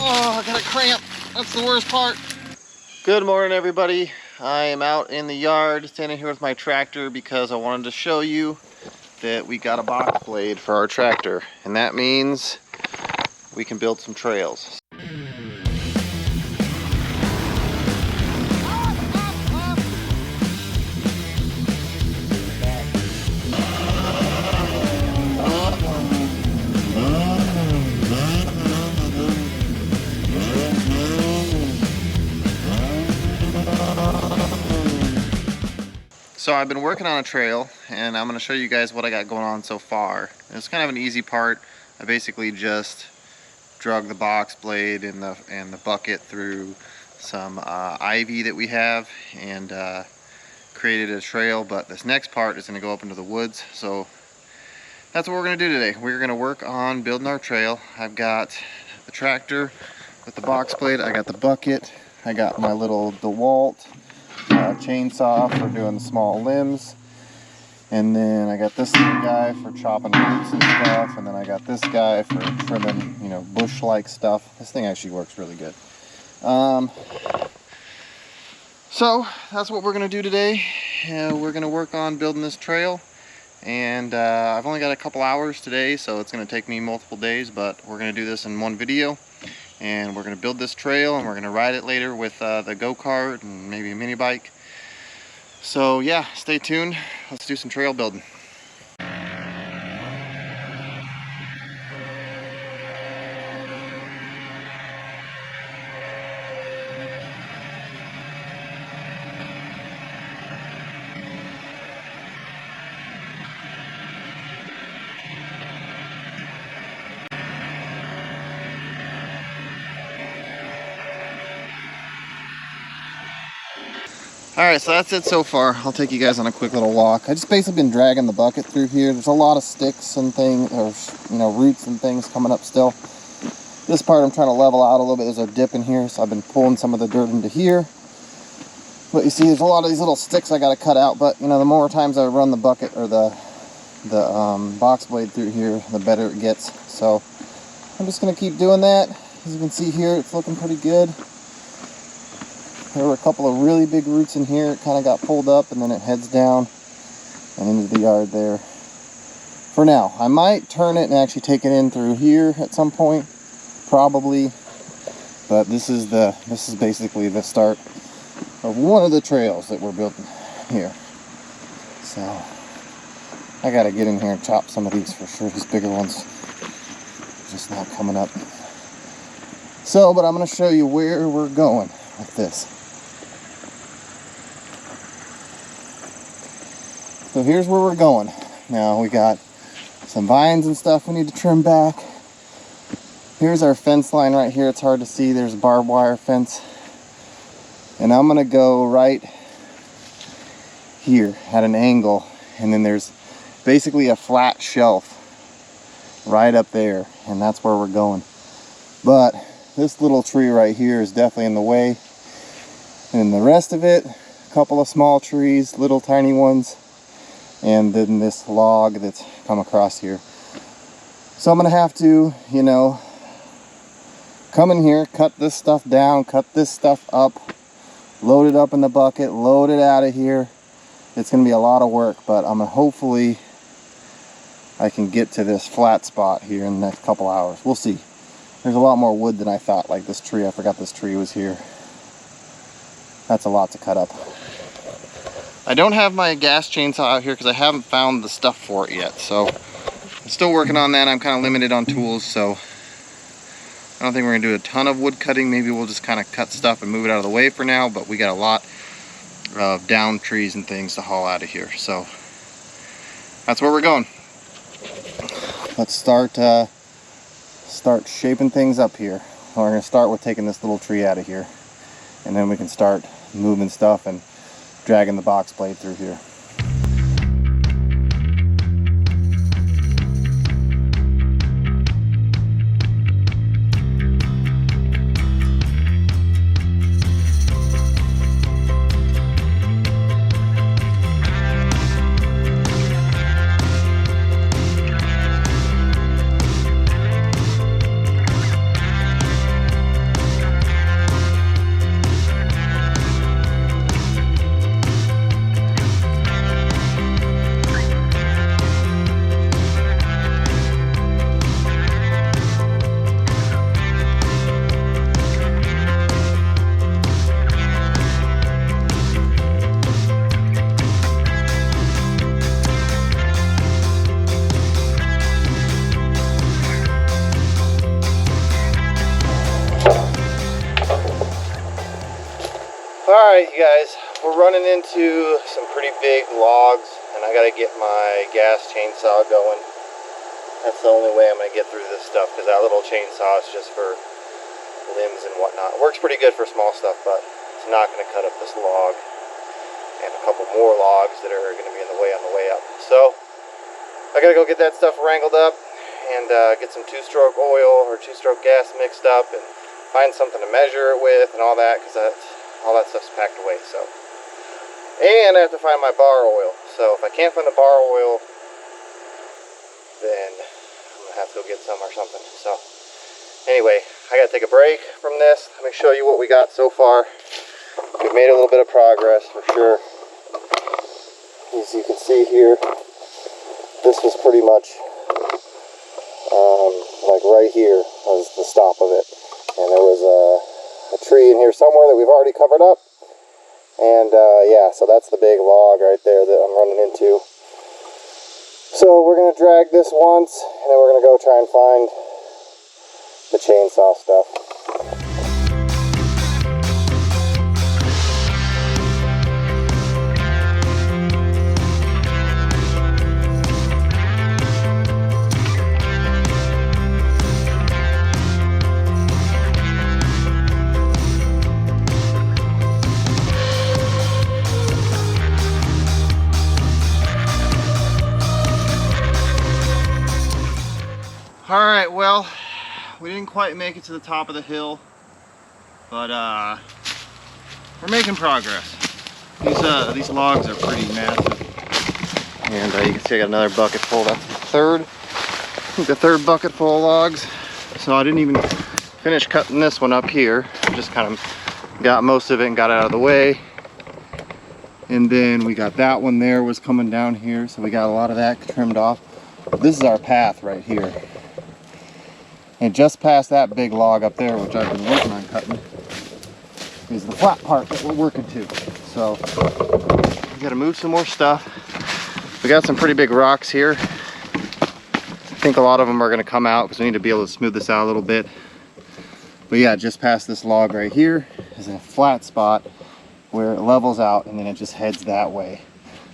Oh, I got a cramp. That's the worst part. Good morning, everybody. I am out in the yard standing here with my tractor because I wanted to show you that we got a box blade for our tractor, and that means we can build some trails. So I've been working on a trail, and I'm going to show you guys what I got going on so far. It's kind of an easy part. I basically just drug the box blade and the bucket through some ivy that we have and created a trail. But this next part is going to go up into the woods. So that's what we're going to do today. We're going to work on building our trail. I've got the tractor with the box blade. I got the bucket. I got my little DeWalt chainsaw for doing small limbs, and then I got this little guy for chopping roots and stuff, and then I got this guy for trimming, you know, bush-like stuff. This thing actually works really good. So that's what we're gonna do today. We're gonna work on building this trail, and I've only got a couple hours today, so it's gonna take me multiple days, but we're gonna do this in one video. And we're going to build this trail, and we're going to ride it later with the go-kart and maybe a mini bike. So yeah, stay tuned. Let's do some trail building. Alright, so that's it so far. I'll take you guys on a quick little walk. I just basically been dragging the bucket through here. There's a lot of sticks and things, or you know, roots and things coming up still. This part I'm trying to level out a little bit. There's a dip in here, so I've been pulling some of the dirt into here. But you see, there's a lot of these little sticks I got to cut out. But you know, the more times I run the bucket or the box blade through here, the better it gets. So I'm just going to keep doing that. As you can see here, it's looking pretty good. There were a couple of really big roots in here. It kind of got pulled up, and then it heads down and into the yard there. For now, I might turn it and actually take it in through here at some point, probably. But this is basically the start of one of the trails that we're building here. So I got to get in here and chop some of these for sure. These bigger ones just not coming up. So, but I'm going to show you where we're going with this. So here's where we're going. Now we got some vines and stuff we need to trim back. Here's our fence line right here. It's hard to see. There's a barbed wire fence. And I'm gonna go right here at an angle. And then there's basically a flat shelf right up there. And that's where we're going. But this little tree right here is definitely in the way. And the rest of it, a couple of small trees, little tiny ones. And then this log that's come across here. So I'm gonna have to, you know, come in here, cut this stuff down, cut this stuff up, load it up in the bucket, load it out of here. It's gonna be a lot of work, but I'm gonna hopefully I can get to this flat spot here in the next couple hours. We'll see. There's a lot more wood than I thought, like this tree. I forgot this tree was here. That's a lot to cut up. I don't have my gas chainsaw out here because I haven't found the stuff for it yet. So I'm still working on that. I'm kind of limited on tools, so I don't think we're going to do a ton of wood cutting. Maybe we'll just kind of cut stuff and move it out of the way for now, but we got a lot of down trees and things to haul out of here. So that's where we're going. Let's start shaping things up here. We're going to start with taking this little tree out of here, and then we can start moving stuff and dragging the box blade through here. Alright, you guys, we're running into some pretty big logs, and I gotta get my gas chainsaw going. That's the only way I'm gonna get through this stuff, because that little chainsaw is just for limbs and whatnot. It works pretty good for small stuff, but it's not gonna cut up this log and a couple more logs that are gonna be in the way on the way up. So I gotta go get that stuff wrangled up and get some two-stroke oil or two-stroke gas mixed up and find something to measure it with and all that, because all that stuff's packed away. So, and I have to find my bar oil. So if I can't find the bar oil, then I'm gonna have to go get some or something. So anyway, I gotta take a break from this. Let me show you what we got so far. We've made a little bit of progress for sure. As you can see here, this was pretty much like right here was the stop of it, and there was a tree in here somewhere that we've already covered up, and yeah, so that's the big log right there that I'm running into. So we're gonna drag this once, and then we're gonna go try and find the chainsaw stuff. Alright, well, we didn't quite make it to the top of the hill, but we're making progress. These logs are pretty massive, and you can see I got another bucket full. That's the third bucket full of logs. So I didn't even finish cutting this one up here. I just kind of got most of it and got it out of the way. And then we got that one there was coming down here, so we got a lot of that trimmed off. This is our path right here. And just past that big log up there, which I've been working on cutting, is the flat part that we're working to. So we gotta move some more stuff. We got some pretty big rocks here. I think a lot of them are gonna come out because we need to be able to smooth this out a little bit. But yeah, just past this log right here is a flat spot where it levels out, and then it just heads that way.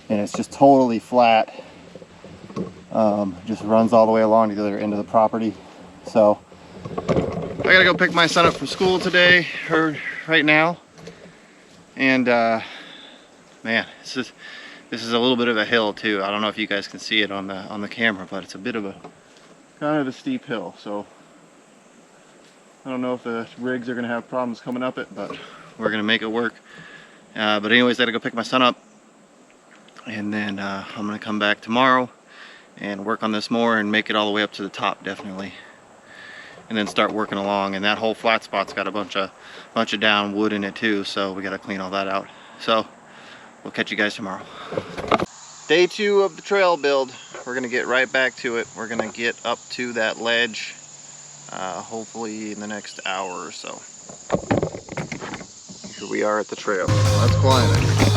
And it's just totally flat. Just runs all the way along to the other end of the property. So I gotta go pick my son up from school today, or right now, and man, this is a little bit of a hill too. I don't know if you guys can see it on the camera, but it's a bit of a kind of a steep hill. So I don't know if the rigs are gonna have problems coming up it, but we're gonna make it work. But anyways, I gotta go pick my son up, and then I'm gonna come back tomorrow and work on this more and make it all the way up to the top, definitely. And then start working along, and that whole flat spot's got a bunch of down wood in it too, so we got to clean all that out. So we'll catch you guys tomorrow. Day 2 of the trail build. We're gonna get right back to it. We're gonna get up to that ledge hopefully in the next hour or so. Here we are at the trail. Let's climb it.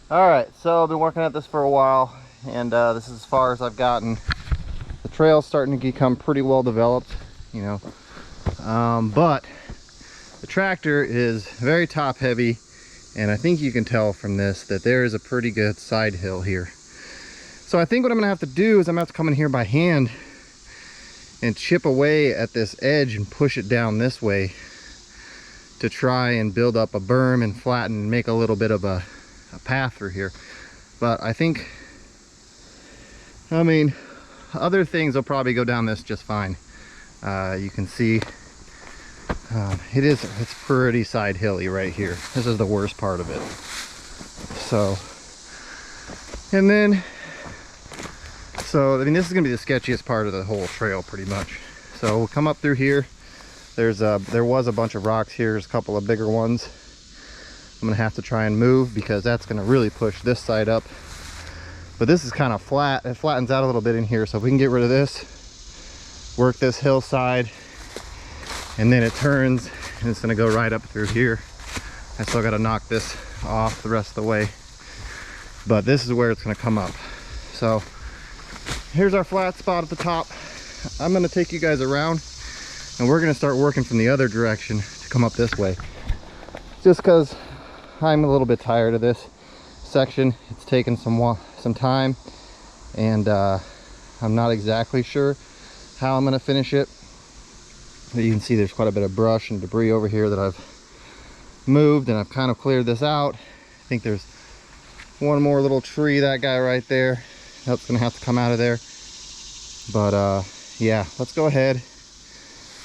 Alright, so I've been working at this for a while, and this is as far as I've gotten. The trail's starting to become pretty well developed, you know, but the tractor is very top heavy, And I think you can tell from this that there is a pretty good side hill here. So I think what I'm gonna have to do is I'm gonna have to come in here by hand and chip away at this edge and push it down this way to try and build up a berm and flatten and make a little bit of a path through here. But I think, I mean, other things will probably go down this just fine. You can see it's pretty side hilly right here. This is the worst part of it. So, and then, so I mean, this is gonna be the sketchiest part of the whole trail pretty much. So we'll come up through here. There was a bunch of rocks here. There's a couple of bigger ones. I'm gonna have to try and move because that's gonna really push this side up. But this is kind of flat. It flattens out a little bit in here. So if we can get rid of this, work this hillside, and then it turns and it's gonna go right up through here. I still gotta knock this off the rest of the way. But this is where it's gonna come up. So here's our flat spot at the top. I'm gonna take you guys around and we're gonna start working from the other direction to come up this way. Just because I'm a little bit tired of this section. It's taken some time, and I'm not exactly sure how I'm gonna finish it. But you can see there's quite a bit of brush and debris over here that I've moved, and I've kind of cleared this out. I think there's one more little tree, that guy right there. That's gonna have to come out of there. But yeah, let's go ahead.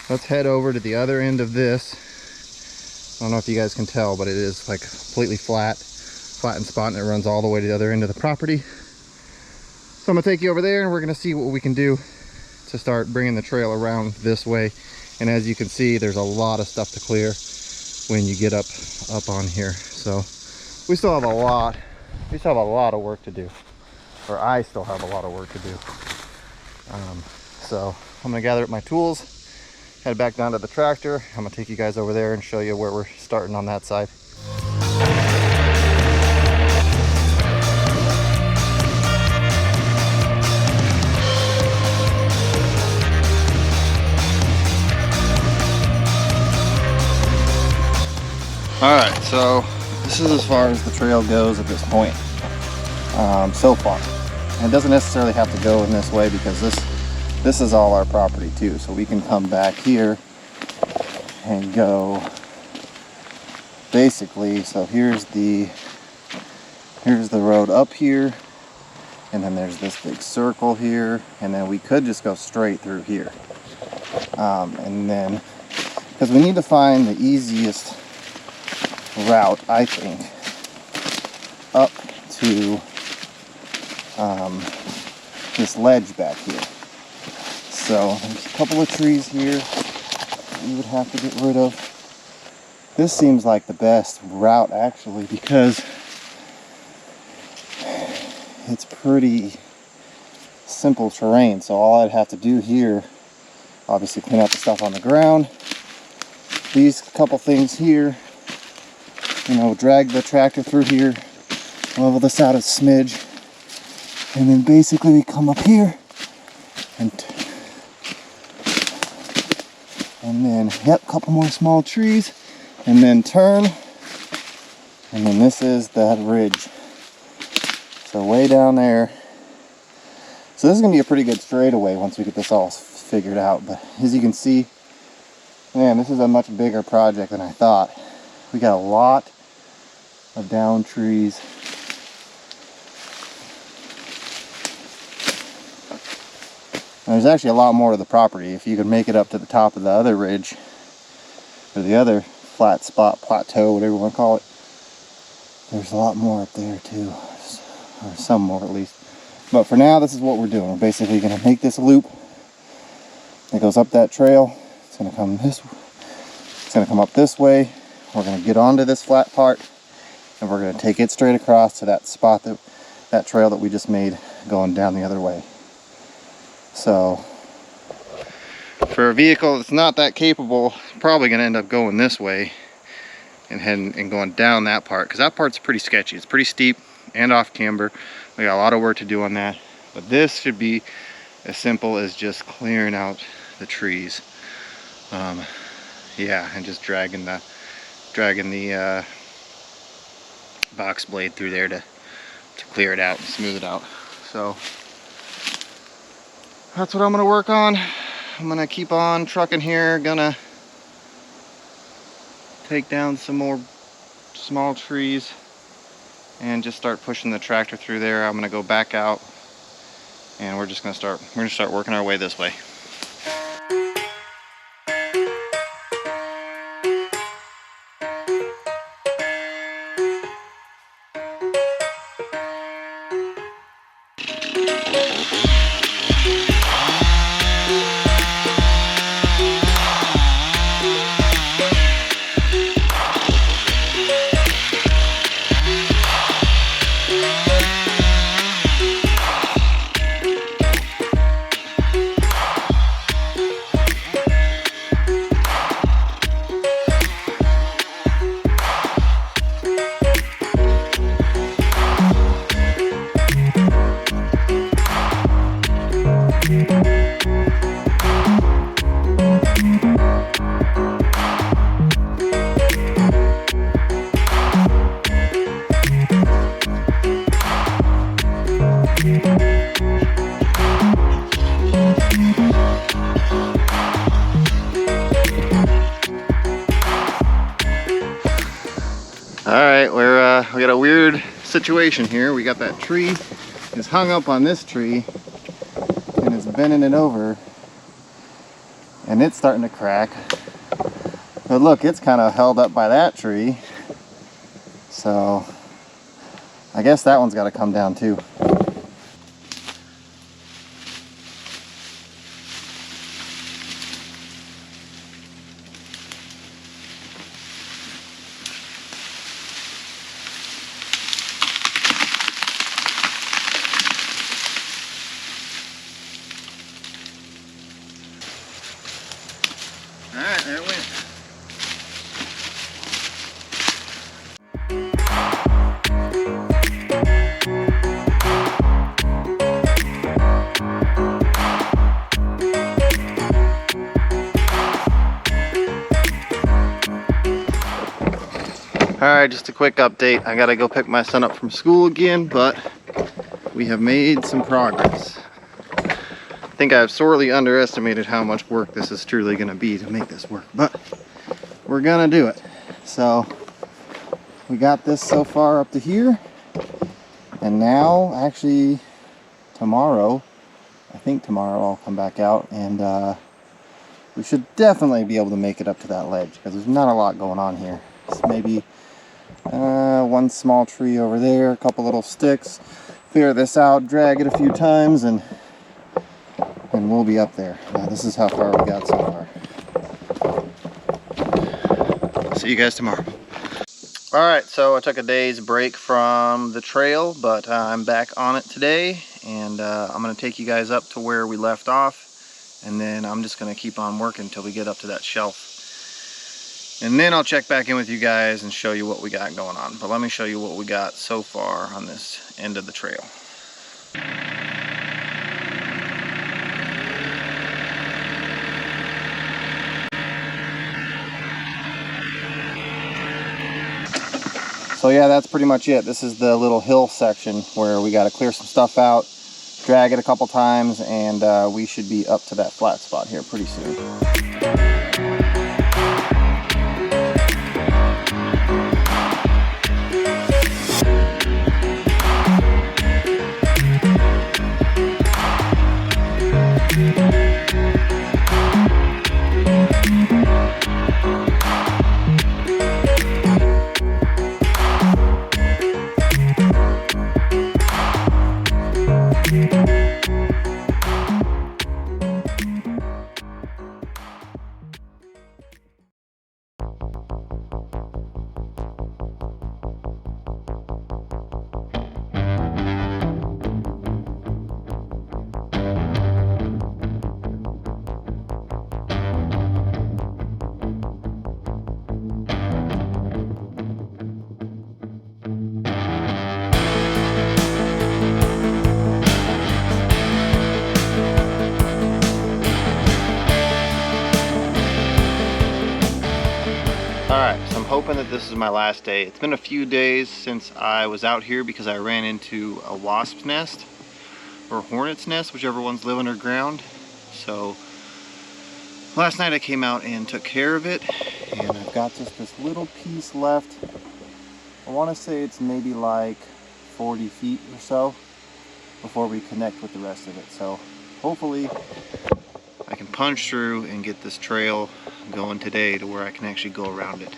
Let's head over to the other end of this. I don't know if you guys can tell, but it is like completely flattened spot, and it runs all the way to the other end of the property. So I'm gonna take you over there and we're gonna see what we can do to start bringing the trail around this way. And as you can see, there's a lot of stuff to clear when you get up on here. So we still have a lot of work to do, or I still have a lot of work to do. So I'm gonna gather up my tools, head back down to the tractor. I'm gonna take you guys over there and show you where we're starting on that side. All right, so this is as far as the trail goes at this point, so far. And it doesn't necessarily have to go in this way because this is all our property too. So we can come back here and go basically, so here's the road up here, and then there's this big circle here, and then we could just go straight through here. And then, because we need to find the easiest route, I think, up to this ledge back here. So there's a couple of trees here we would have to get rid of. This seems like the best route actually, because it's pretty simple terrain. So all I'd have to do here, obviously clean out the stuff on the ground, these couple things here, you know, drag the tractor through here, level this out a smidge, and then basically we come up here and then, yep, a couple more small trees, and then turn, and then this is that ridge. So way down there. So this is gonna be a pretty good straightaway once we get this all figured out. But as you can see, man, this is a much bigger project than I thought. We got a lot of down trees. And there's actually a lot more to the property. If you could make it up to the top of the other ridge, or the other flat spot, plateau, whatever you want to call it, there's a lot more up there too, or some more at least. But for now, this is what we're doing. We're basically going to make this loop that goes up that trail. It's going to come it's going to come up this way. We're going to get onto this flat part, and we're going to take it straight across to that spot, that trail that we just made going down the other way. So for a vehicle that's not that capable, probably going to end up going this way and heading and going down that part, because that part's pretty sketchy. It's pretty steep and off camber. We got a lot of work to do on that, but this should be as simple as just clearing out the trees. Yeah, and just dragging the box blade through there to clear it out and smooth it out. So that's what I'm gonna work on. I'm gonna keep on trucking here, gonna take down some more small trees and just start pushing the tractor through there. I'm gonna go back out and we're gonna start working our way this way. Alright, we got a weird situation here. We got that tree is hung up on this tree and it's bending it over and it's starting to crack. But look, it's kind of held up by that tree. So I guess that one's got to come down too. Alright, there it went. Alright, just a quick update. I gotta go pick my son up from school again, but we have made some progress. I think I've sorely underestimated how much work this is truly going to be to make this work, but we're gonna do it. So we got this so far up to here, and now actually tomorrow, I think tomorrow I'll come back out and we should definitely be able to make it up to that ledge because there's not a lot going on here. It's maybe one small tree over there, a couple little sticks, clear this out, drag it a few times, and we'll be up there. Now, this is how far we got so far. See you guys tomorrow. Alright, so I took a day's break from the trail, but I'm back on it today, and I'm going to take you guys up to where we left off, and then I'm just going to keep on working until we get up to that shelf. And then I'll check back in with you guys and show you what we got going on. But let me show you what we got so far on this end of the trail. So yeah, that's pretty much it. This is the little hill section where we got to clear some stuff out, drag it a couple times, and we should be up to that flat spot here pretty soon. hoping that this is my last day. It's been a few days since I was out here because I ran into a wasp's nest or hornet's nest, whichever one's live underground. So last night I came out and took care of it, and I've got just this little piece left. I want to say it's maybe like 40 feet or so before we connect with the rest of it. So hopefully I can punch through and get this trail going today to where I can actually go around it,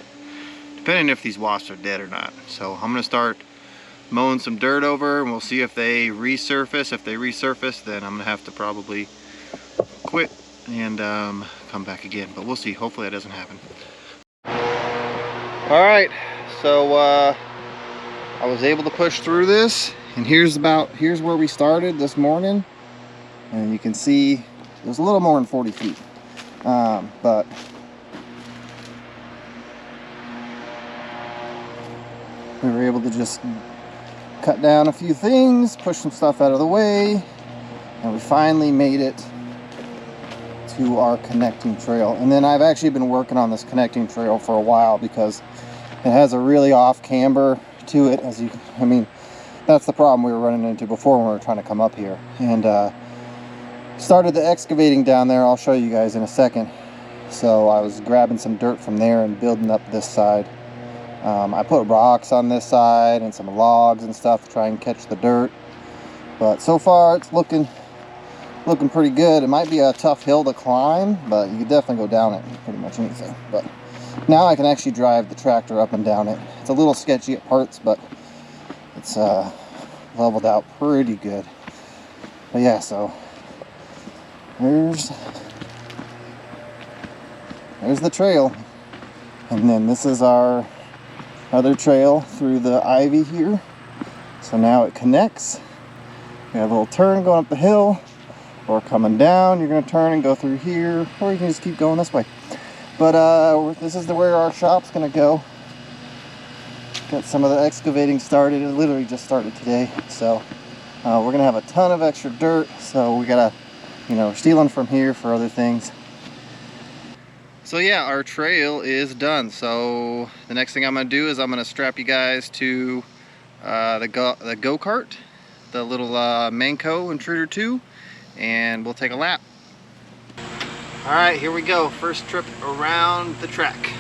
depending if these wasps are dead or not. So I'm gonna start mowing some dirt over and we'll see if they resurface. If they resurface, then I'm gonna have to probably quit and come back again, but we'll see. Hopefully that doesn't happen. All right, so I was able to push through this, and here's where we started this morning, and you can see it was a little more than 40 feet, but we were able to just cut down a few things, push some stuff out of the way, and we finally made it to our connecting trail. And then I've actually been working on this connecting trail for a while because it has a really off camber to it. I mean, that's the problem we were running into before when we were trying to come up here. And started the excavating down there. I'll show you guys in a second. So I was grabbing some dirt from there and building up this side. I put rocks on this side and some logs and stuff to try and catch the dirt. But so far it's looking pretty good. It might be a tough hill to climb, but you could definitely go down it pretty much anything. But now I can actually drive the tractor up and down it. It's a little sketchy at parts, but it's leveled out pretty good. But yeah, so there's the trail, and then this is our other trail through the ivy here. So now it connects. We have a little turn going up the hill, or coming down. You're going to turn and go through here, or you can just keep going this way. But this is where our shop's going to go. Got some of the excavating started. It literally just started today, so we're going to have a ton of extra dirt, so we got to, we're stealing from here for other things. So yeah, our trail is done. So the next thing I'm going to do is I'm going to strap you guys to the go-kart, the little Manco Intruder 2, and we'll take a lap. All right, here we go. First trip around the track.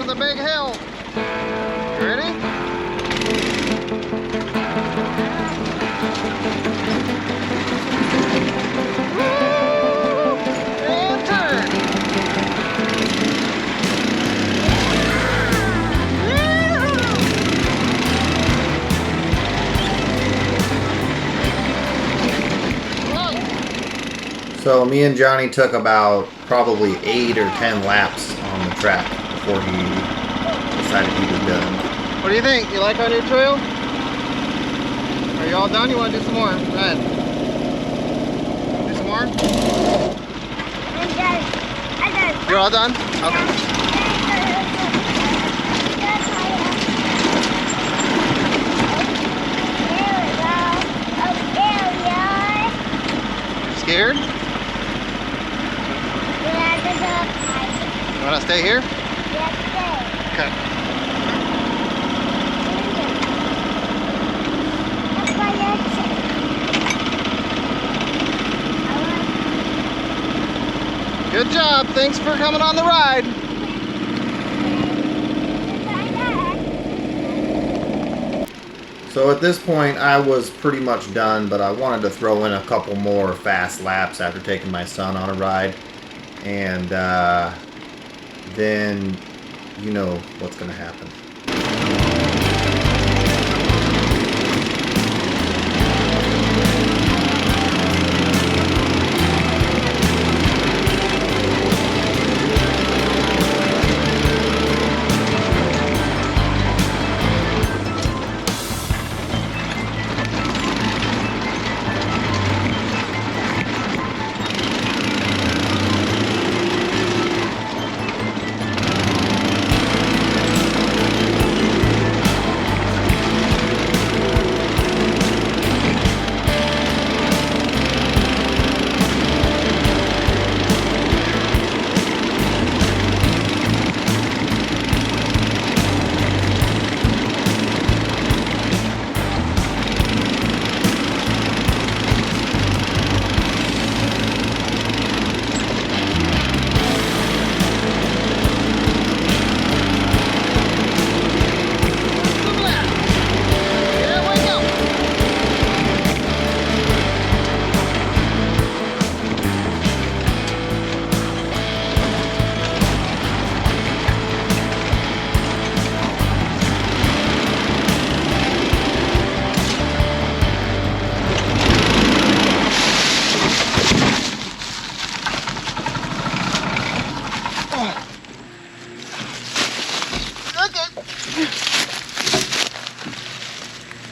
The big hill. You ready? Woo! And turn. So me and Johnny took about probably 8 or 10 laps on the track before he decided he was done. What do you think? You like our new trail? Are you all done? You want to do some more? Go ahead. Do some more? I'm done. You're all done? Okay. Scared? Yeah, You want to stay here? Yes, stay. Okay. That's my exit. Good job. Thanks for coming on the ride. So at this point, I was pretty much done, but I wanted to throw in a couple more fast laps after taking my son on a ride. And then you know what's going to happen.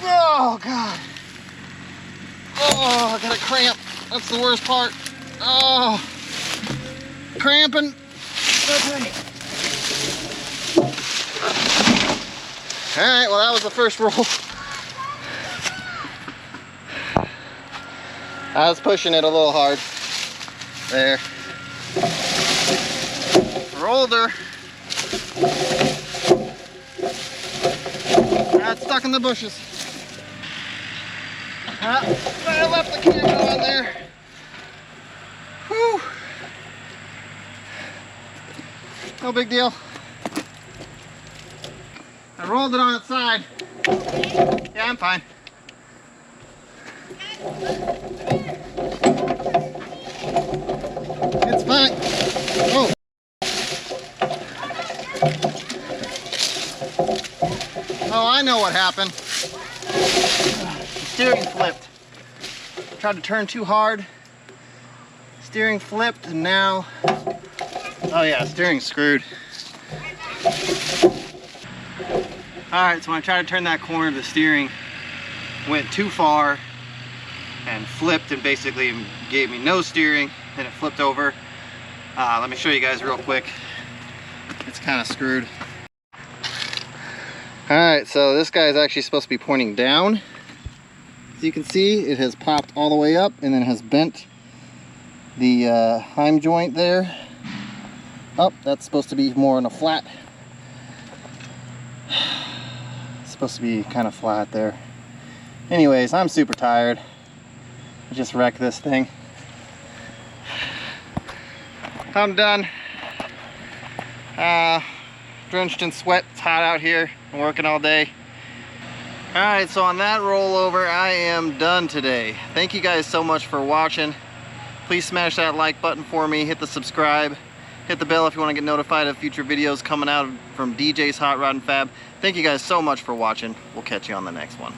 Oh, God. Oh, I got a cramp. That's the worst part. Oh, cramping. Okay. All right, well, that was the first roll. I was pushing it a little hard. There. Rolled her. Got stuck in the bushes. I left the camera on there. Whew. No big deal. I rolled it on its side. Yeah, I'm fine. It's fine. Oh. Oh, I know what happened. The steering flipped. Tried to turn too hard. Steering flipped, and now, oh yeah, steering's screwed. Alright, so when I tried to turn that corner, the steering went too far and flipped and basically gave me no steering. Then it flipped over. Let me show you guys real quick. It's kind of screwed. Alright, so this guy is actually supposed to be pointing down. As you can see, it has popped all the way up and then has bent the heim joint there. Oh, that's supposed to be more on a flat. It's supposed to be kind of flat there. Anyways, I'm super tired. I just wrecked this thing. I'm done. Drenched in sweat. It's hot out here. I'm working all day. Alright, so on that rollover, I am done today. Thank you guys so much for watching. Please smash that like button for me. Hit the subscribe. Hit the bell if you want to get notified of future videos coming out from DJ's Hot Rod and Fab. Thank you guys so much for watching. We'll catch you on the next one.